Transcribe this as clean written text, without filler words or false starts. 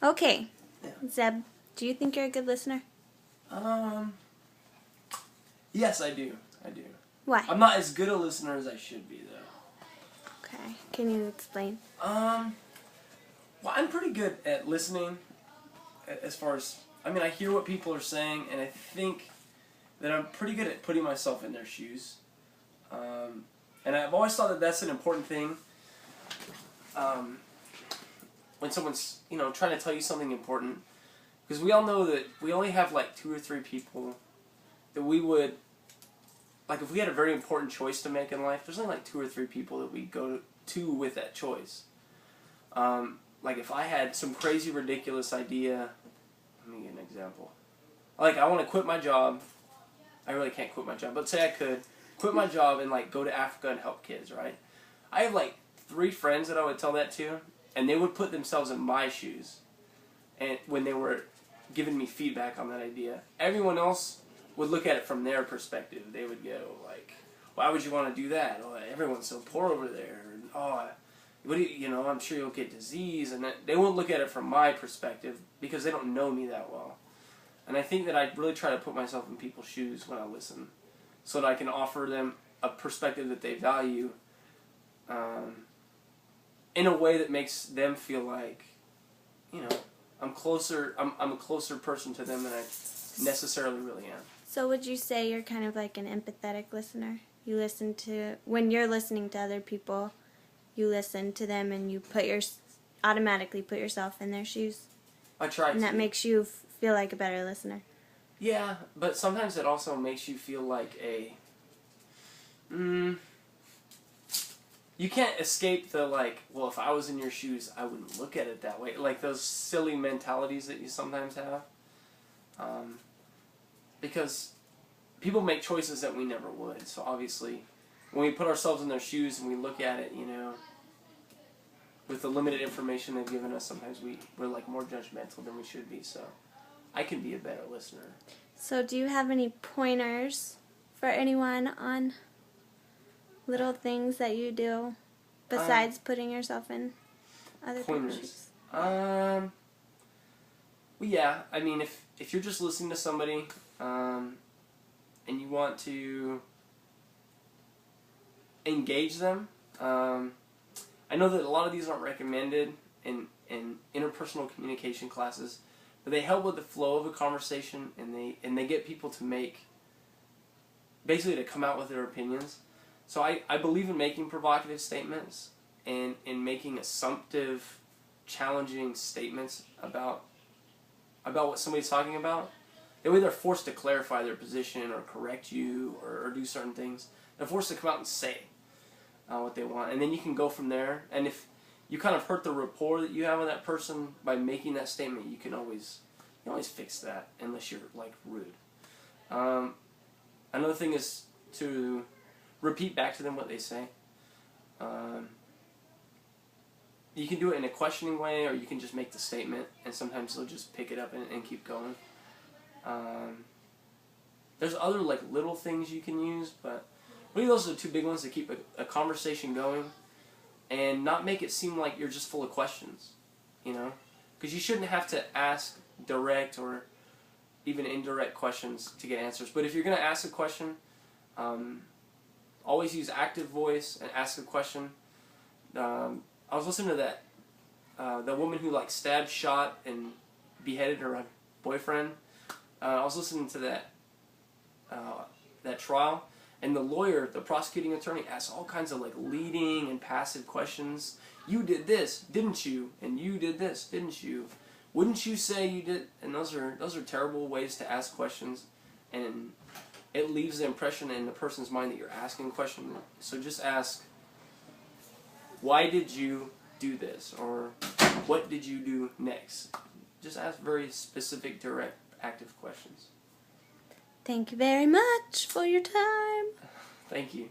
Okay. Yeah. Zeb, do you think you're a good listener? Yes, I do. I do. Why? I'm not as good a listener as I should be, though. Okay. Can you explain? Well, I'm pretty good at listening as far as, I hear what people are saying, and I think that I'm pretty good at putting myself in their shoes. And I've always thought that that's an important thing. When someone's, trying to tell you something important. Because we all know that we only have like 2 or 3 people that we would, like if we had a very important choice to make in life, there's only like 2 or 3 people that we go to with that choice. Like if I had some crazy, ridiculous idea, let me get an example. Like I want to quit my job. I really can't quit my job, but say I could quit my job and like go to Africa and help kids, right? I have like 3 friends that I would tell that to, and they would put themselves in my shoes. And when they were giving me feedback on that idea, everyone else would look at it from their perspective. They would go like, "Why would you want to do that? Oh, everyone's so poor over there." And, "Oh, what do you, I'm sure you'll get disease." And they won't look at it from my perspective because they don't know me that well. And I think that I really try to put myself in people's shoes when I listen, so that I can offer them a perspective that they value, in a way that makes them feel like, I'm closer. I'm a closer person to them than I necessarily really am. So would you say you're kind of like an empathetic listener? You listen to, when you're listening to other people, you listen to them and you automatically put yourself in their shoes? I try to. And that makes you feel like a better listener. Yeah, but sometimes it also makes you feel like you can't escape the well, if I was in your shoes, I wouldn't look at it that way. Like those silly mentalities that you sometimes have. Because people make choices that we never would. So obviously, when we put ourselves in their shoes and we look at it, with the limited information they've given us, sometimes we're like more judgmental than we should be. So I can be a better listener. So do you have any pointers for anyone on little things that you do besides putting yourself in other people's shoes? Well, yeah. If you're just listening to somebody and you want to engage them, I know that a lot of these aren't recommended in interpersonal communication classes, but they help with the flow of a conversation, and they get people to basically come out with their opinions. So I believe in making provocative statements and in making assumptive, challenging statements about what somebody's talking about. That way they're forced to clarify their position or correct you or do certain things. They're forced to come out and say what they want. And then you can go from there. And if you kind of hurt the rapport that you have with that person by making that statement, you can always fix that unless you're rude. Another thing is to repeat back to them what they say. You can do it in a questioning way, or you can just make the statement, and sometimes they'll just pick it up and keep going. There's other little things you can use, but really those are the 2 big ones to keep a conversation going and not make it seem like you're just full of questions, because you shouldn't have to ask direct or even indirect questions to get answers. But if you're going to ask a question, always use active voice and ask a question. I was listening to the woman who stabbed, shot, and beheaded her boyfriend. I was listening to that trial, and the lawyer, the prosecuting attorney, asked all kinds of leading and passive questions. You did this, didn't you? And you did this, didn't you? Wouldn't you say you did? And those are terrible ways to ask questions, and it leaves the impression in the person's mind that you're asking a question. So just ask, why did you do this? Or what did you do next? Just ask very specific, direct, active questions. Thank you very much for your time. Thank you.